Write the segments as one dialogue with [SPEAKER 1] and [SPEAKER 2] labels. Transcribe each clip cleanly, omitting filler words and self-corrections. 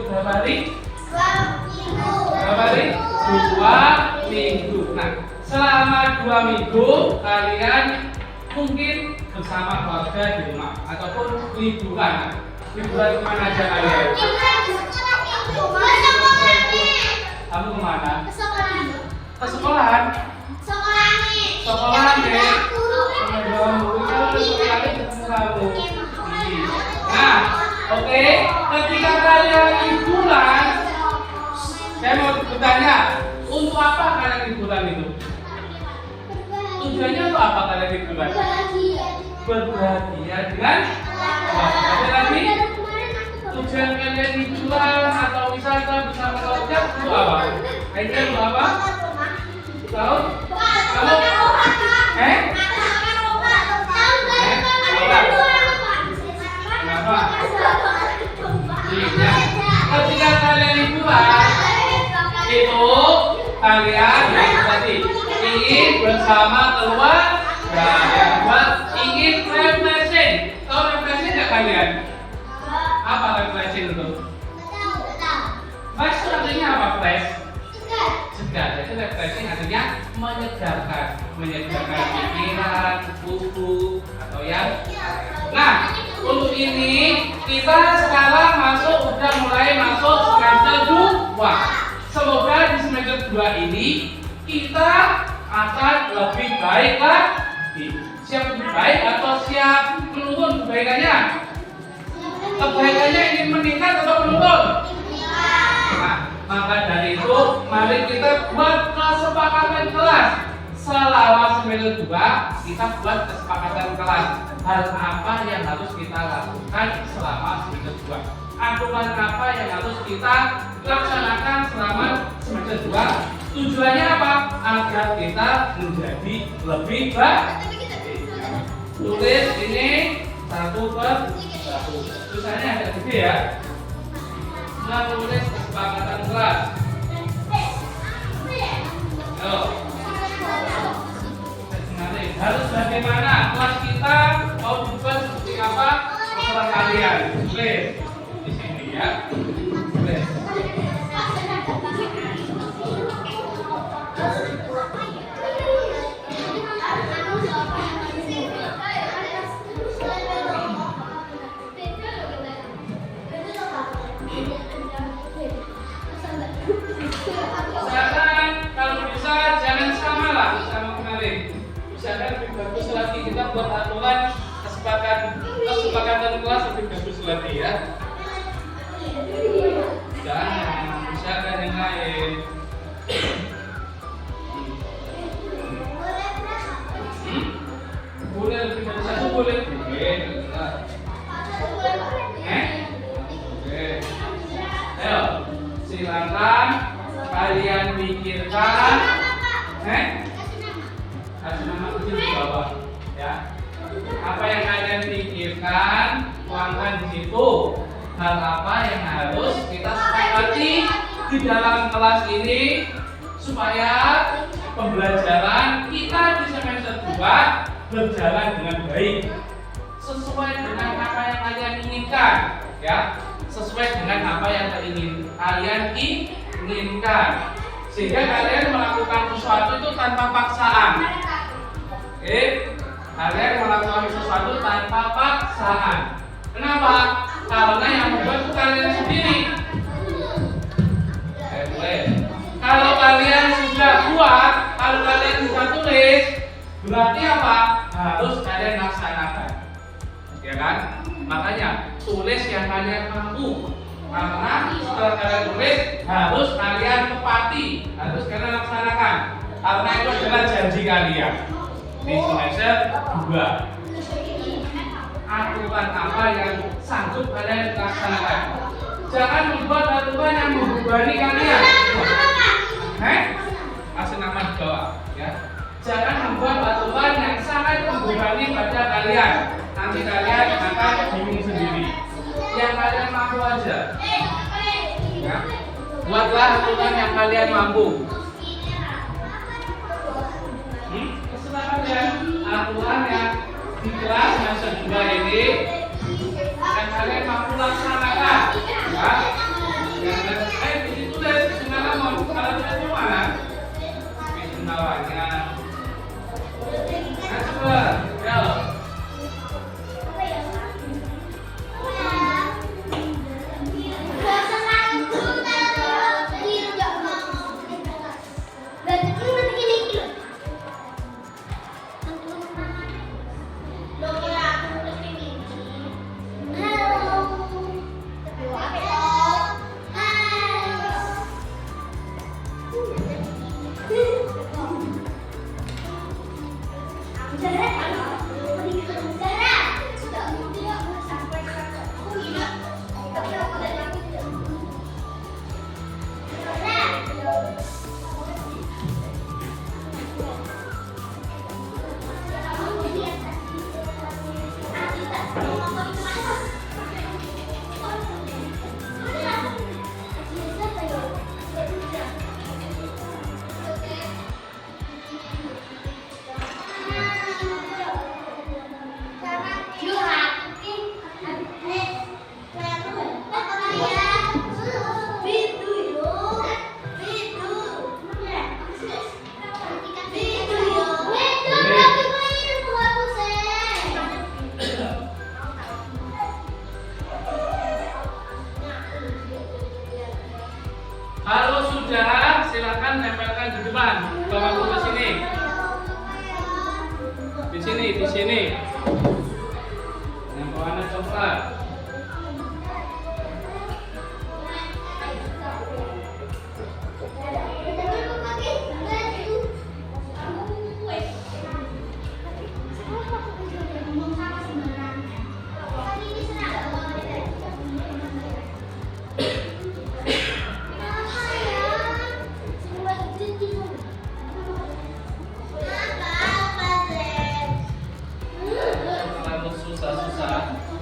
[SPEAKER 1] berapa hari?
[SPEAKER 2] 2 minggu.
[SPEAKER 1] Berapa hari? 2 minggu. Nah, selama 2 minggu kalian mungkin bersama keluarga di rumah ataupun liburan. Liburan kemana aja kalian? Kamu kemana? Ke sekolahan. Sekolahan deh. Nah, oke. Ketika kalian liburan, saya mau bertanya, untuk apa kalian liburan itu? Tujuannya untuk apa kalian liburan? Berbahagia dengan ada lagi? Tujuan kalian liburan atau wisata bersama keluarga itu apa? Aida itu apa? Tahu? Kamu? Kenapa? Ketika kalian liburan itu kalian tadi ingin bersama keluarga, yang buat ingin refreshing. Tahu refreshing nggak kalian? Apa refreshing itu? Fresh itu artinya apa fresh? Segar. Jadi refreshing artinya menyegarkan pikiran, tubuh atau yang. Nah, untuk ini kita sekarang udah mulai masuk semester 2. Semoga di semester 2 ini kita akan lebih baik lagi. Siap lebih baik atau siap menurun kebaikannya? Kebaikannya ingin meningkat atau menurun? Nah, maka dari itu mari kita buat kesepakatan kelas. Selama semester 2 kita buat kesepakatan kelas. Hal apa yang harus kita lakukan selama semester 2? Aturan apa yang harus kita laksanakan selama semester 2? Tujuannya apa? Agar kita menjadi lebih baik. Tulis ini 1/1. Tulisannya agak gede ya. Nah, tulis kesepakatan kelas. Ayo. Harus bagaimana kelas kita mau dibuat seperti apa? Terserah kalian. Tulis di sini ya. Tulis. Misalkan kalau bisa jangan sama lah sama kemarin. Misalkan lebih bagus lagi kita buat aturan kesepakatan kelas lebih bagus lagi ya. Jangan misalkan yang lain. Boleh lebih dari satu boleh. Oke. Ayo, silakan kalian pikirkan. Kasih nama kecil di bawah, ya. Apa yang kalian pikirkan, tuangkan di situ. Hal apa yang harus kita sepakati di dalam kelas ini supaya pembelajaran kita di semester 2 berjalan dengan baik, sesuai dengan apa yang kalian inginkan, ya. Sesuai dengan apa yang kalian inginkan, sehingga kalian melakukan sesuatu itu tanpa paksaan. Oke, kalian melakukan sesuatu tanpa paksaan. Kenapa? Karena yang membuat itu kalian sendiri. Kalau kalian sudah buat, kalau kalian sudah tulis, berarti apa? Harus kalian laksanakan, ya kan? Makanya tulis yang kalian mampu. Karena setelah kalian tulis, harus kalian tepati, harus kalian laksanakan. Karena itu adalah janji kalian di semester 2. Aturan apa yang sanggup kalian laksanakan? Jangan membuat aturan yang membebani kalian. Kasih nama di bawah, ya. Jangan membuat aturan yang sangat membebani pada kalian. Nanti kalian akan bingung sendiri. Yang kalian mampu aja, ya. Buatlah aturan yang kalian mampu. Silakan ya, aturan yang di kelas semester 2 ini yang kalian mampu laksanakan, ya. Kalau sudah, silakan tempelkan di depan. Bawa aku ke sini. Di sini. Yang warna coklat.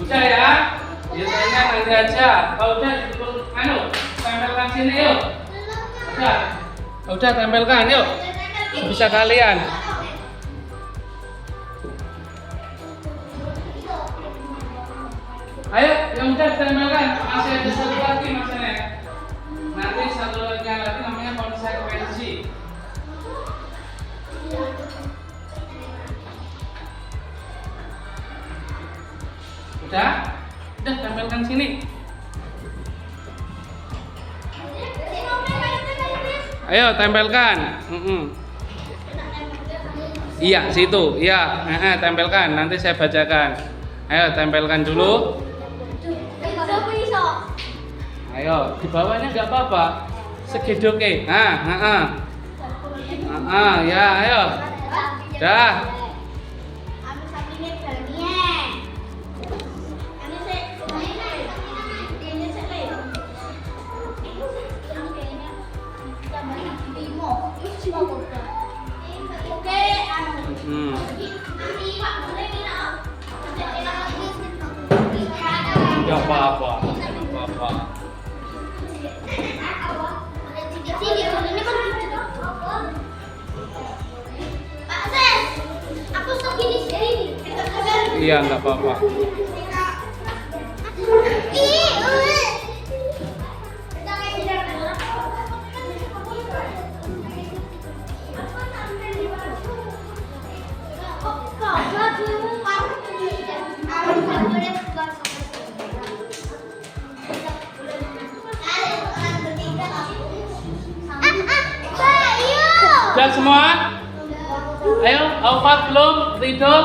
[SPEAKER 1] Udah ya, biasanya nanti aja. Kalau udah tempelkan sini yuk. Udah tempelkan yuk. Bisa kalian. Ayo, yang udah tempelkan. Masih ada satu lagi masanya. Nanti satunya lagi namanya konsekuensi. Udah tempelkan sini. Ayo tempelkan. Iya situ, iya. Tempelkan. Nanti saya bacakan. Ayo tempelkan dulu. Ayo di bawahnya nggak apa-apa. Segidoke. Ya ayo. Dah. Nggak apa-apa. Iya nggak apa-apa. Udah semua? Ayo, Alfat belum? Ridho?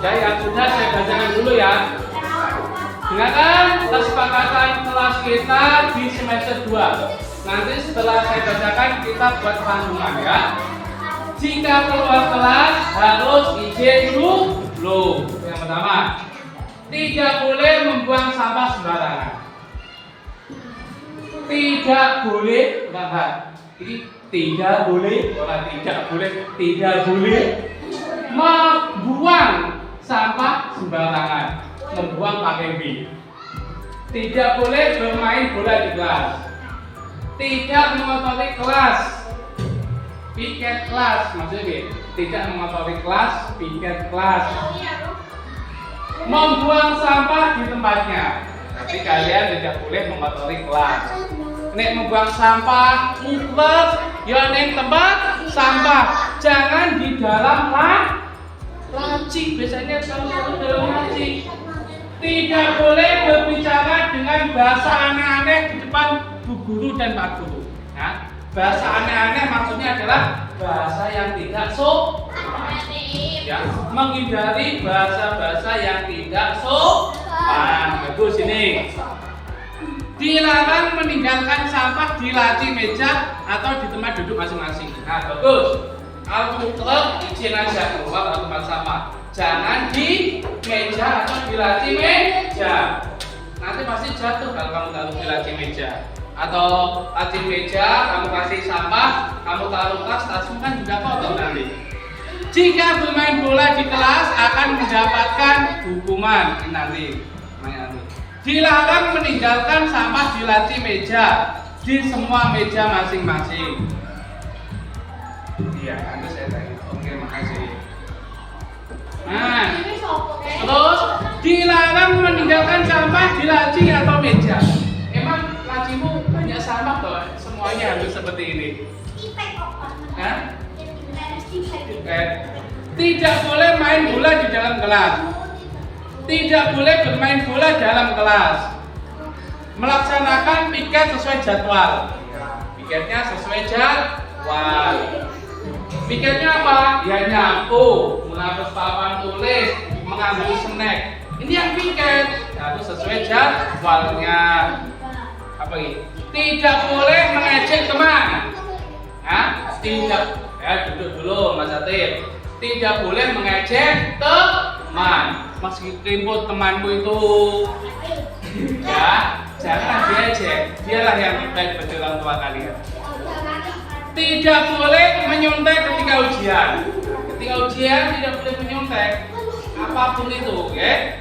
[SPEAKER 1] Ya, yang sudah saya bacakan dulu ya. Dengarkan kesepakatan kelas kita di semester 2. Nanti setelah saya bacakan kita buat pantungan ya. Jika keluar kelas harus izin dulu. Yang pertama, tidak boleh membuang sampah sembarangan. Tidak boleh, tidak boleh membuang sampah sembarangan. Membuang pakai B. Tidak boleh bermain bola di kelas. Tidak mengotori kelas. Piket kelas maksudnya tidak mengotori kelas, piket kelas. Membuang sampah di tempatnya. Tapi kalian tidak boleh mengotori kelas. Nek membuang sampah mutlak ya nek tempat sampah. Jangan di dalam laci. Biasanya kalau dalam laci. Tidak boleh berbicara dengan bahasa aneh-aneh di depan Bu Guru dan Pak Guru. Ya. Bahasa aneh-aneh maksudnya adalah bahasa yang tidak ya, menghindari bahasa-bahasa yang tidak sopan. Bagus ini. Dilarang meninggalkan sampah di laci meja atau di tempat duduk masing-masing. Nah, bagus. Al-mutlaq izin aja keluar atau tempat sampah. Jangan di meja atau di laci meja. Nanti pasti jatuh kalau kamu taruh di laci meja. Atau laci meja, kamu kasih sampah, kamu taruh tasmu kan juga kotor nanti. Jika bermain bola di kelas akan mendapatkan hukuman nanti. Dilarang meninggalkan sampah di laci meja, di semua meja masing-masing. Iya, nanti saya tanya. Oke, makasih. Nah, terus dilarang meninggalkan sampah di laci atau hampir seperti ini.
[SPEAKER 2] Tipek apa?
[SPEAKER 1] Hah?
[SPEAKER 2] Tipek.
[SPEAKER 1] Tidak boleh main bola di dalam kelas. Tidak boleh bermain bola dalam kelas. Melaksanakan piket sesuai jadwal. Piketnya sesuai jadwal. Piketnya apa? Ya nyapu, menghapus papan tulis, mengambil snack. Ini yang piket. Harus sesuai jadwalnya. Apa ini? Tidak boleh mengejek teman. Hah? Tidak. Ya duduk dulu Mas Atif. Tidak boleh mengejek teman. Meskipun temanmu itu ya jangan diejek. Dialah yang baik bagi orang tua kalian. Tidak boleh menyontek ketika ujian. Ketika ujian tidak boleh menyontek apapun itu, ya.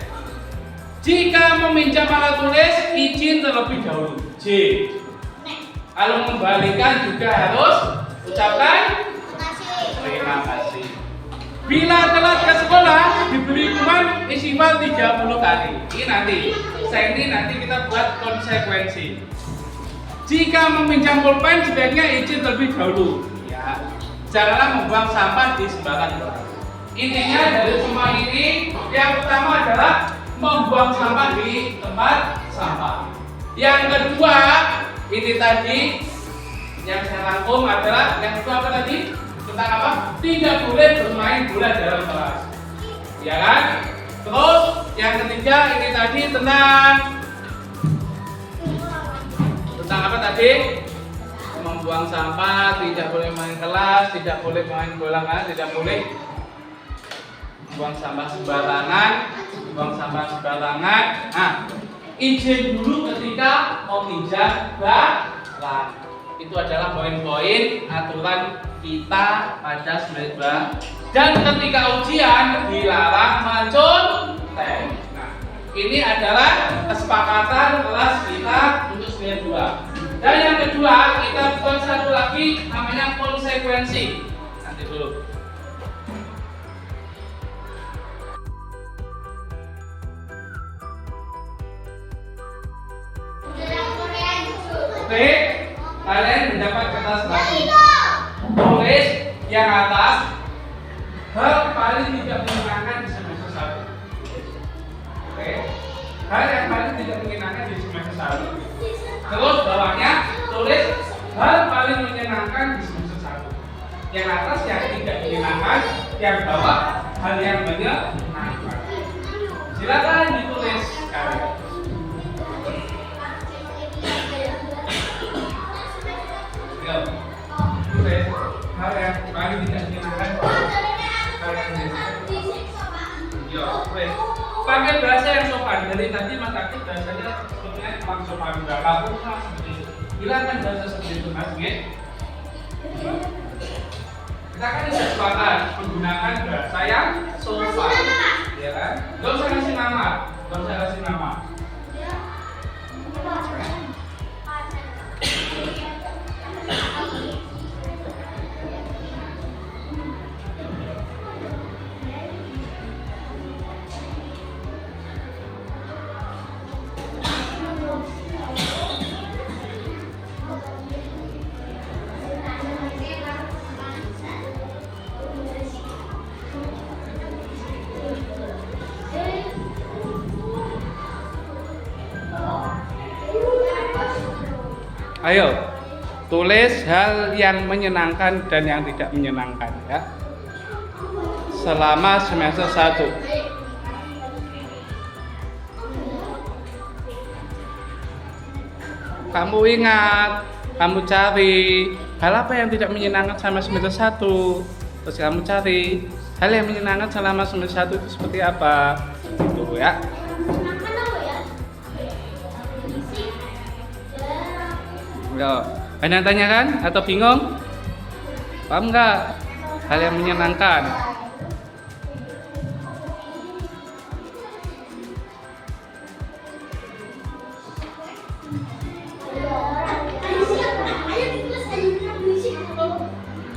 [SPEAKER 1] Jika meminjam alat tulis, izin terlebih dahulu. J. Kalau membalikan juga harus ucapkan terima kasih. Bila telat ke sekolah, diberi hukuman istighfar 30 kali. Ini nanti kita buat konsekuensi. Jika meminjam pulpen, sebaiknya izin terlebih dahulu. Ya, janganlah membuang sampah di sembarang tempat. Intinya dari semua ini, yang pertama adalah membuang sampah di tempat sampah. Yang kedua, ini tadi yang saya rangkum adalah yang kedua apa tadi? Tentang apa? Tidak boleh bermain bola dalam kelas. Ya kan? Terus yang ketiga ini tadi tentang apa tadi? Membuang sampah, tidak boleh main kelas, tidak boleh main bola, tidak boleh buang sampah sembarangan, Nah, izin dulu ketika meminjam barang. Itu adalah poin-poin aturan kita pada semester. Dan ketika ujian dilarang mencontek. Nah, ini adalah kesepakatan kelas kita untuk semester 2. Dan yang kedua, kita buat satu lagi namanya konsekuensi. Nanti dulu. Oke, kalian mendapat kertas lagi. Tulis yang atas hal paling tidak menyenangkan di semester 1. Oke, hal yang paling tidak menyenangkan di semester 1. Terus bawahnya tulis hal paling menyenangkan di semester 1. Yang atas yang tidak menyenangkan, yang bawah hal yang menyenangkan. Silakan ditulis kalian. Tulis hal yang paling tidak menyenangkan, hal yang menyenangkan. Yo, tulis. Pakai bahasa yang sopan. Dari tadi Mas Aktif bahasanya sebetulnya kurang sopan, enggak kaku lah seperti itu. Hilangkan bahasa seperti itu Mas, nggih. Kita kan bisa sepakat menggunakan bahasa yang sopan, ya kan? Gak usah kasih nama, Ayo, tulis hal yang menyenangkan dan yang tidak menyenangkan ya. Selama semester 1. Kamu ingat, kamu cari hal apa yang tidak menyenangkan selama semester 1. Terus kamu cari hal yang menyenangkan selama semester 1 itu seperti apa. Gitu ya. Enggak, banyak tanya kan? Atau bingung? Paham nggak? Hal yang menyenangkan.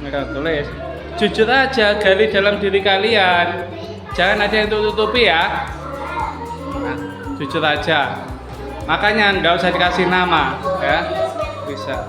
[SPEAKER 1] Enggak, tulis. Jujur aja, gali dalam diri kalian. Jangan ada yang tutup-tutupi ya. Nah, jujur aja. Makanya nggak usah dikasih nama, ya. Bisa.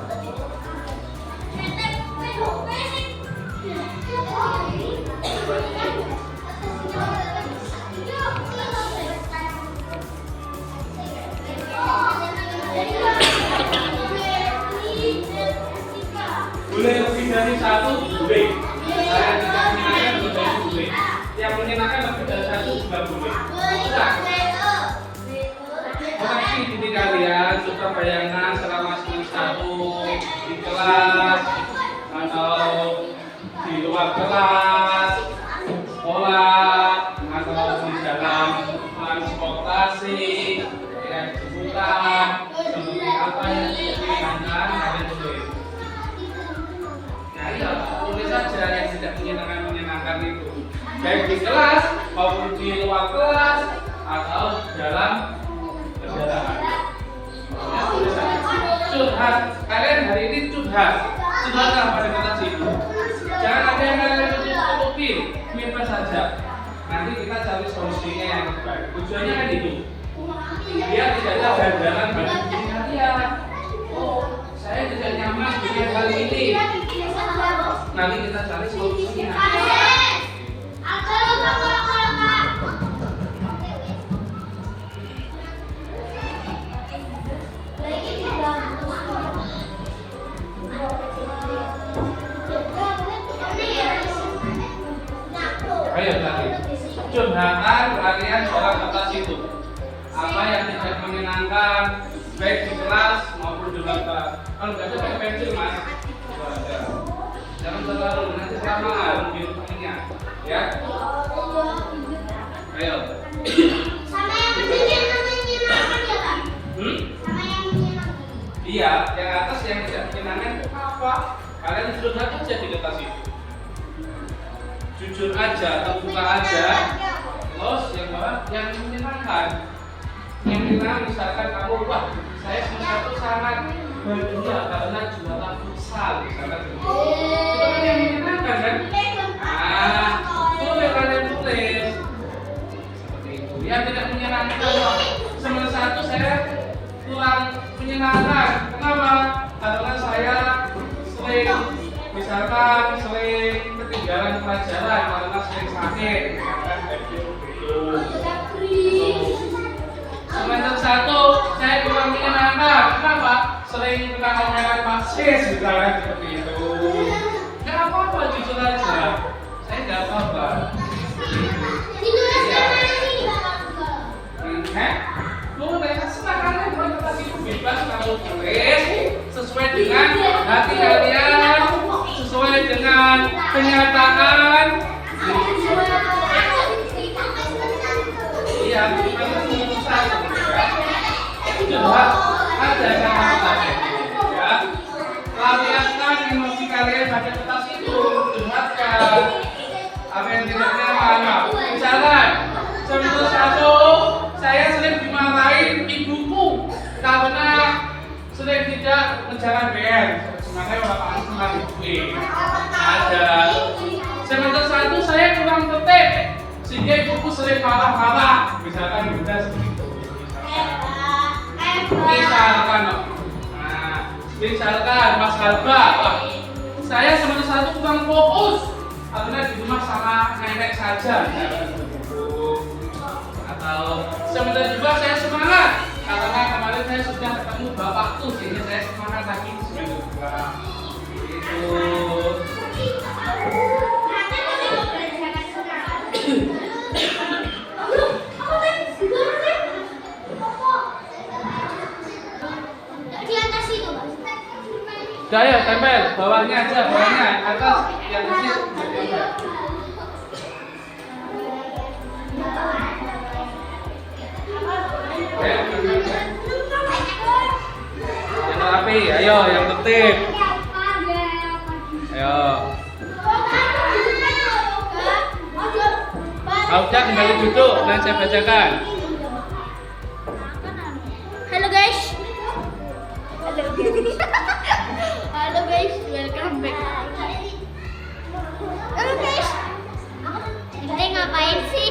[SPEAKER 1] diri kalian coba bayangkan selama semester 1 di kelas atau di luar kelas, sekolah atau di dalam transportasi, liputan, seperti apa yang diinginkan kalian tulis. Nah, iya, tulis saja yang tidak menyenangkan itu, baik di kelas maupun di luar kelas atau dalam perjalanan. Ya, tulis saja. Curhat, kalian hari ini curhatlah pada kata situ. Jangan ada yang kalian tutup-tutupin, simpan saja. Nanti kita cari solusinya yang terbaik. Tujuannya kan itu. Biar tidak ada ganjalan bagi diri kalian. Oh, saya tidak nyaman dengan hal ini. Nanti kita cari solusinya. Ayo tadi, curhatan kalian dalam atas itu. Apa yang tidak menyenangkan, baik di kelas maupun di luar kelas. Kalau nggak ada pakai pensil mas, jangan terlalu nanti kelamaan biru temennya, ya. Ayo.
[SPEAKER 2] Sama yang menyenangkan ya kan? Sama yang menyenangkan.
[SPEAKER 1] Iya, yang atas yang tidak menyenangkan apa? Kalian curhat aja di kertas itu. Jujur aja, terbuka aja. Terus yang bawah yang menyenangkan. Yang menyenangkan misalkan kamu, wah saya semester 1 sangat bahagia karena juara futsal, misalkan itu kan yang menyenangkan kan? Nah, boleh kalian tulis seperti itu. Yang tidak menyenangkan, semester 1 saya kurang menyenangkan. Kenapa? Karena saya sering ketinggalan pelajaran karena sering sakit. Semester 1 saya kurang menyenangkan. Kenapa? Sering kena omelan pasis misalnya seperti itu. Gak apa-apa, jujur aja. Saya gak apa-apa. Boleh, silakan kalian kasih bebas kalau tulis sesuai dengan hati kalian, sesuai dengan kenyataan. Iya, bukan susah curhat ada sama kalian, ya. Lampiaskan emosi kalian pada kertas itu, curhatkan apa yang tidak nyaman. Misalkan semester 1 saya sering dimarahin ibuku karena sering tidak menjalankan BN. Sebenarnya orang senang ibu. Ada semester 1 saya kurang tertib sehingga ibuku sering marah-marah. Misalkan bunda seperti itu. Misalkan Mas Harba, saya semester 1 kurang fokus karena di rumah sama nenek saja. Atau semester 2 saya semangat karena kemarin saya sudah ketemu bapakku sehingga saya semangat lagi semester 2. Itu. Udah ya, tempel bawahnya aja, bawahnya atas yang kecil. Yang rapi, ayo yang tertib. Ayo. Auda kembali duduk dan saya bacakan.
[SPEAKER 2] Halo guys. Halo guys, welcome back. Halo guys. Ini ngapain sih?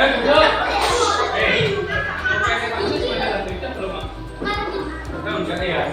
[SPEAKER 1] Duduk. Enggak ya.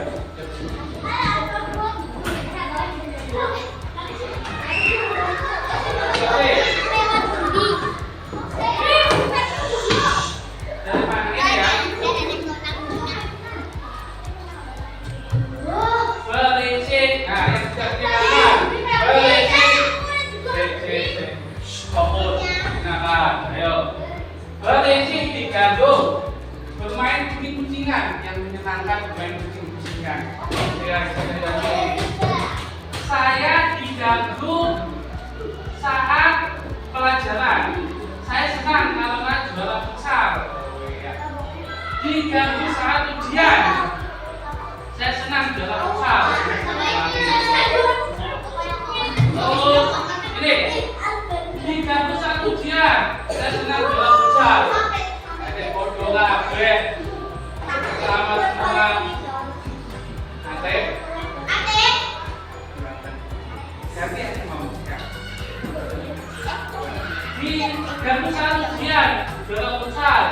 [SPEAKER 1] Bermain kucing-kucingan yang menyenangkan, bermain kucing-kucingan. Saya diganggu saat pelajaran. Saya senang kalau nggak juara besar. Diganggu saat ujian. Saya senang juara besar. Oh, ini diganggu saat ujian. Saya senang juara besar. Bola bre selamat malam Ate ganti aja mau di ganti saat ujian juara besar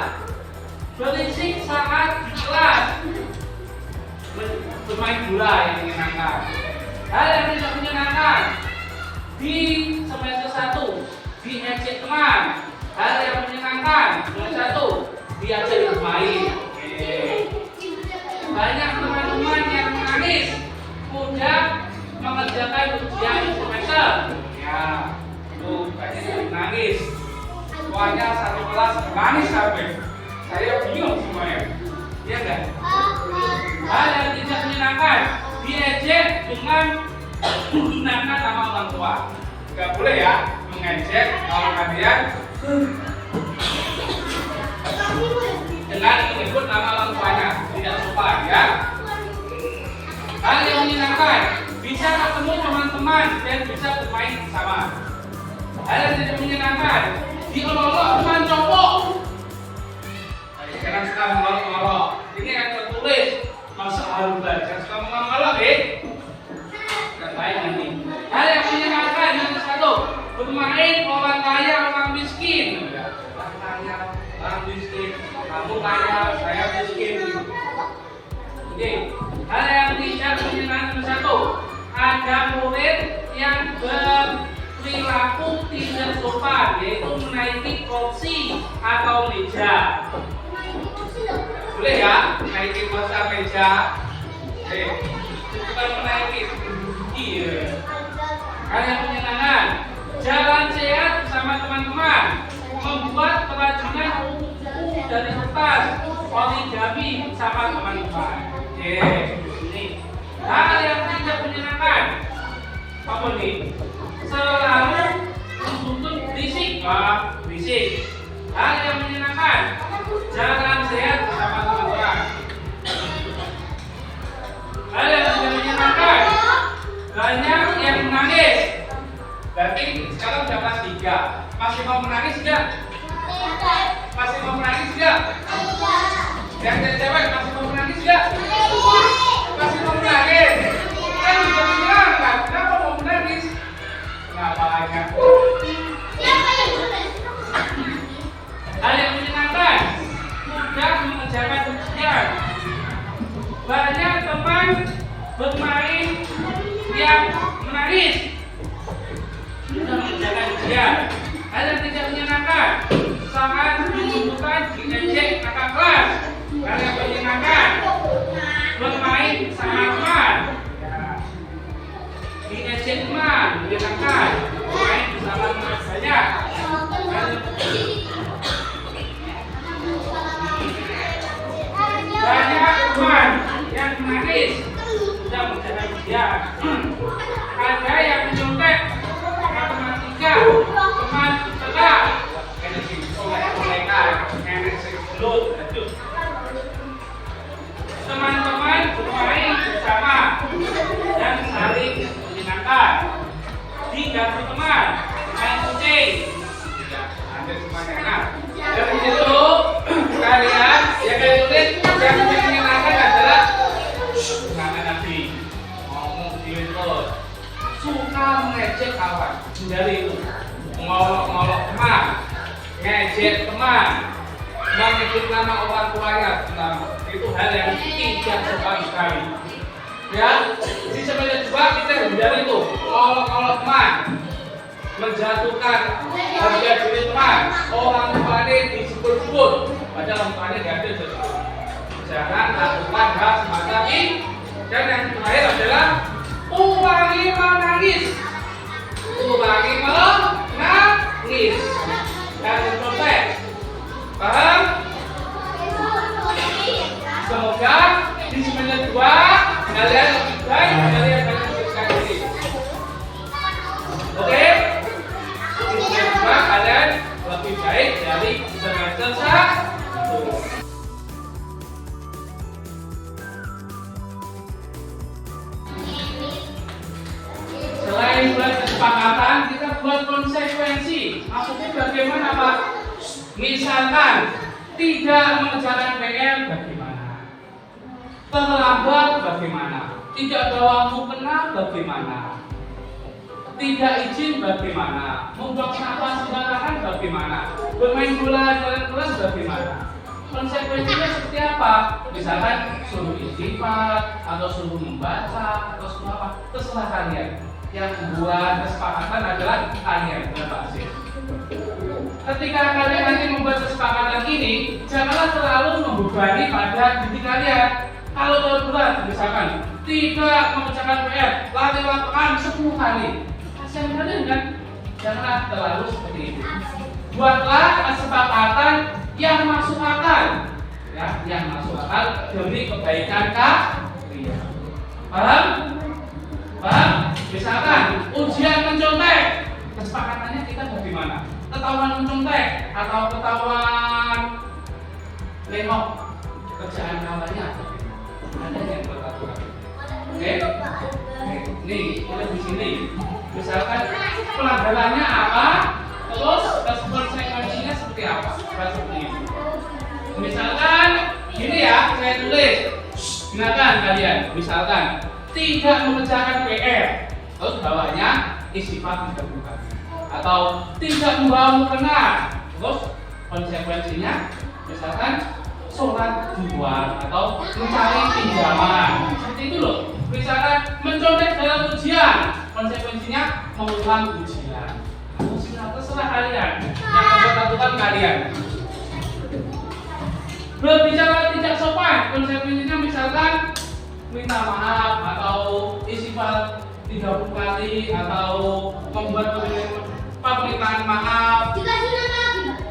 [SPEAKER 1] berisik saat di kelas bermain bola yang menyenangkan. Hal yang tidak menyenangkan di semester 1 diejek teman. Hal yang menyenangkan semester 1 diajak bermain. Banyak teman-teman yang menangis mudah mengerjakan ujian semester. Ya, tuh banyak yang menangis. Semuanya satu kelas menangis sampai saya bingung semuanya. Iya enggak? Hal yang tidak menyenangkan diejek dengan menggunakan nama orang tua. Enggak boleh ya mengejek kalau kalian dengan menyebut nama orang tuanya, tidak sopan ya. Hal yang menyenangkan bisa ketemu teman-teman dan bisa bermain bersama. Hal yang tidak menyenangkan diolok-olok teman cowok. Jangan suka mengolok-olok. Ini yang tertulis masa harus belajar suka mengolok-olok Gak baik nanti. Hal yang menyenangkan yang satu bermain orang kaya orang miskin. Orang kaya orang miskin. Kamu kaya, saya miskin. Oke, hal yang tidak menyenangkan satu, ada murid yang berperilaku tidak sopan, yaitu menaiki kursi atau meja. Boleh ya, menaiki kursi atau meja? Bukan menaiki, iya. Hal yang menyenangkan, jalan sehat bersama teman-teman, membuat kerajinan dari kertas, origami sama teman-teman. Ini hal yang tidak menyenangkan. Apa nih? Selalu menuntut berisik, berisik. Hal yang menyenangkan, jalan sehat bersama teman-teman. Hal yang tidak menyenangkan, banyak yang menangis. Berarti sekarang udah kelas 3, masih mau menangis enggak? Masih mau menangis enggak? Yang cewek masih mau menangis enggak? Masih mau menangis? Kan juga menyenangkan, kenapa mau menangis? Kenapa hanya? Hal yang menyenangkan, mudah mengerjakan ujian. Banyak teman bermain yang menangis, mudah mengerjakan ujian. Hal yang tidak menyenangkan, sangat membutuhkan diejek kakak kelas. Hal yang menyenangkan, bermain sama teman. Diejek teman, menyenangkan. Bermain bersama teman banyak. Banyak teman yang menangis, sudah mengerjakan ujian. Ada yang menyontek matematika, teman tetap. Teman-teman bermain bersama dan saling menyenangkan. Diganti teman, main kucing. Ada semuanya. Dan itu kalian yang tulis yang menyenangkan adalah karena nanti ngomong di terus suka mengejek kawan, hindari itu. Ngolok-ngolok teman, ngejek teman, menyebut nama orang tuanya pertama. Itu hal yang tidak sopan sekali. Ya, di sebenarnya juga kita hindari itu olok-olok teman, menjatuhkan harga diri teman, orang tuanya disebut-sebut, padahal orang tuanya tidak ada sesuatu. Jangan lakukan hal semacam ini. Dan yang terakhir adalah kurangi menangis. Kurangi menangis. Dan mencontek. Paham? Semoga di semester 2 kalian lebih baik dari yang kalian berikan ini. Oke? Di semester 2 kalian lebih baik dari semester 1. Selain buat kesepakatan, kita buat konsekuensi. Maksudnya bagaimana, Pak? Misalkan tidak mengerjakan PR, bagaimana? Terlambat, bagaimana? Tidak bawa mukena, bagaimana? Tidak izin, bagaimana? Membuang sampah sembarangan, bagaimana? Bermain bola jalan kelas, bagaimana? Konsekuensinya seperti apa? Misalkan suruh istighfar, atau suruh membaca, atau suruh apa? Terserah kalian. Yang membuat kesepakatan adalah kalian, Bapak Sih. Ketika kalian nanti membuat kesepakatan ini, janganlah terlalu membebani pada diri kalian. Kalau berat, misalkan tidak mengerjakan PR, lari lapangan 10 kali. Kasihan kalian kan? Janganlah terlalu seperti itu. Buatlah kesepakatan yang masuk akal, ya, yang masuk akal demi kebaikan kalian. Paham? Paham? Misalkan ujian mencontek, kesepakatannya kita bagaimana? Ketahuan mencontek atau ketahuan nengok kerjaan kawannya apa? Ada yang beraturan. Oke? Nih, kita di sini. Misalkan pelanggarannya apa? Terus konsekuensinya seperti apa? Seperti ini. Misalkan gini ya, saya tulis. Gunakan kalian. Misalkan tidak mengerjakan PR, terus bawahnya istighfar 30 kali. Atau tidak membawa mukena, terus konsekuensinya misalkan sholat di luar atau mencari pinjaman, seperti itu loh. Misalkan mencontek dalam ujian, konsekuensinya mengulang ujian. Terserah kalian, yang membuat kalian. Berbicara tidak sopan, konsekuensinya misalkan minta maaf atau istighfar 30 kali atau membuat permintaan maaf.
[SPEAKER 2] Dikasih nama lagi, Pak.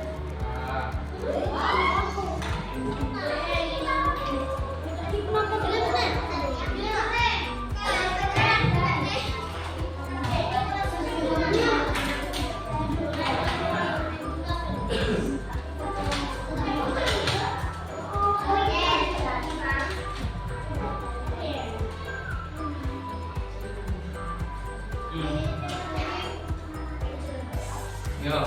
[SPEAKER 1] Yo.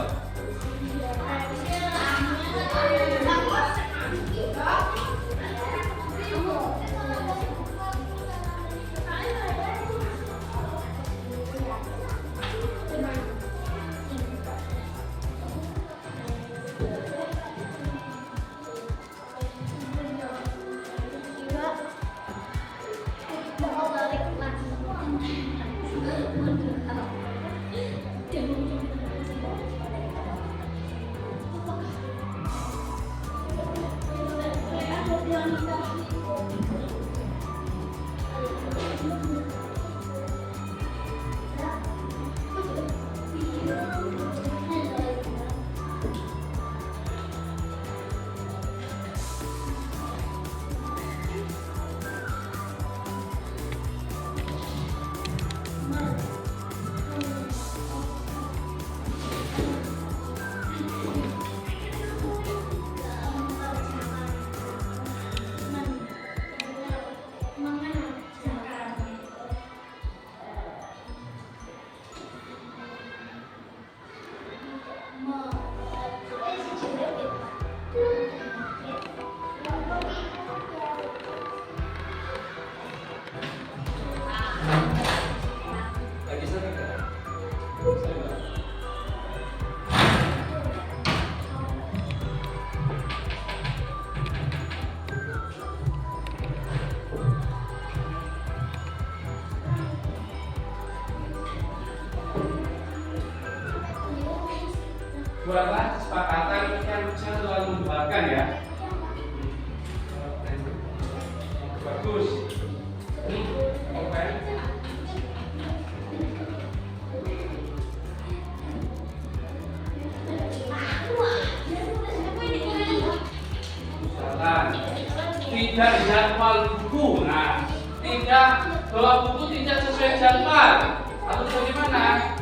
[SPEAKER 1] buatlah kesepakatan yang selalu membuatkan ya. Bagus. Oke. Tidak jadwal buku. Nah, tidak bawa buku tidak sesuai jadwal. Atau bagaimana?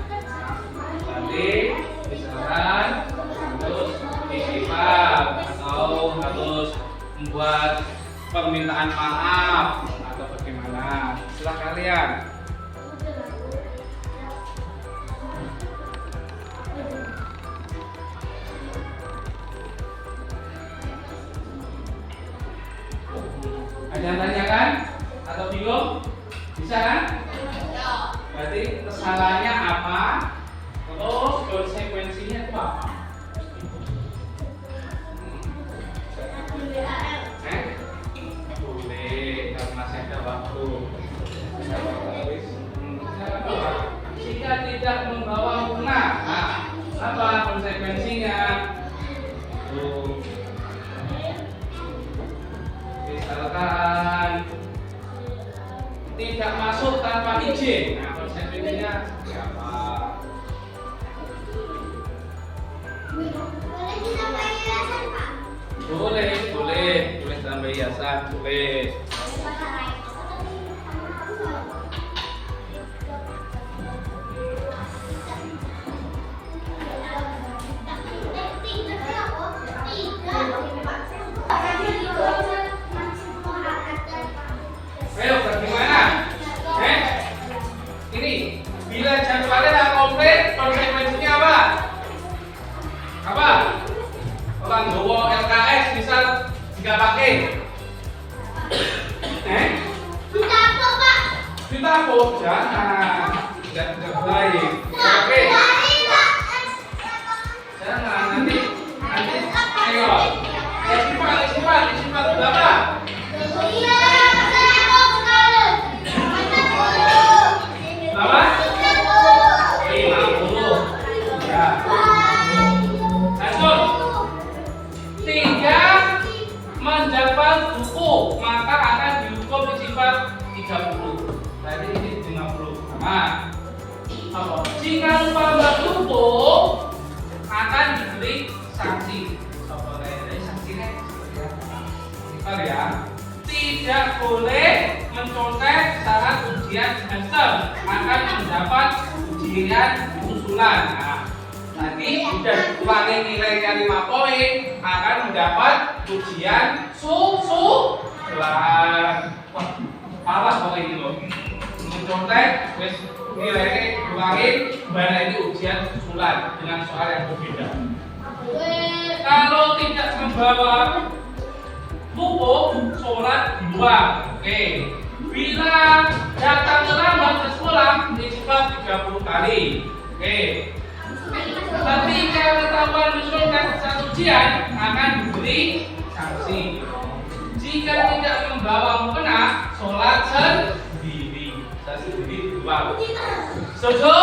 [SPEAKER 1] Nanti misalkan harus titipan atau harus membuat permintaan maaf atau bagaimana? Setelah kalian. Ada yang tanyakan atau bingung? Bisa kan? Berarti kesalahannya apa? Terus konsekuensinya itu apa? Boleh, karena saya ada waktu. Jika tidak membawa guna, nah, apa konsekuensinya? Tuh. Misalkan tidak masuk tanpa izin, nah konsekuensinya siapa?
[SPEAKER 2] Boleh ditambah hiasan, Pak?
[SPEAKER 1] Boleh tambah hiasan, boleh. Ayo, bagaimana? Ini bila jadwalnya tidak komplit, konsekuensinya apa? Apa? Orang bawa LKS misal jika pakai.
[SPEAKER 2] Ditapok, Pak.
[SPEAKER 1] Ditapuk, jangan. Tidak baik. Oke. Jangan nanti. Ayo. Simpan berapa?
[SPEAKER 2] Iya, ditapok sekali.
[SPEAKER 1] Berapa? 50. Ya. Lanjut. Tidak mendapat buku maka akan dihukum bersifat 30. Tadi ini 50. Sama. Apa? Jika lupa membuat buku akan diberi sanksi. Apa dari sanksinya? Bentar ya. Tidak boleh mencontek saat ujian semester akan mendapat ujian usulan. Nah, nanti sudah dikurangi nilainya 5 poin akan mendapat ujian susulan. Wah, parah pokoknya ini loh. Mencontek, wes nilainya dikurangi, mana ini ujian susulan dengan soal yang berbeda. Kalau tidak membawa buku, sholat dibuang. Oke. Bila datang terlambat ke sekolah, disebut 30 kali. Oke. Ketika ketahuan mencontek saat ujian akan diberi sanksi. Jika tidak membawa mukena, sholat sendiri. Sendiri dibuang. Setuju?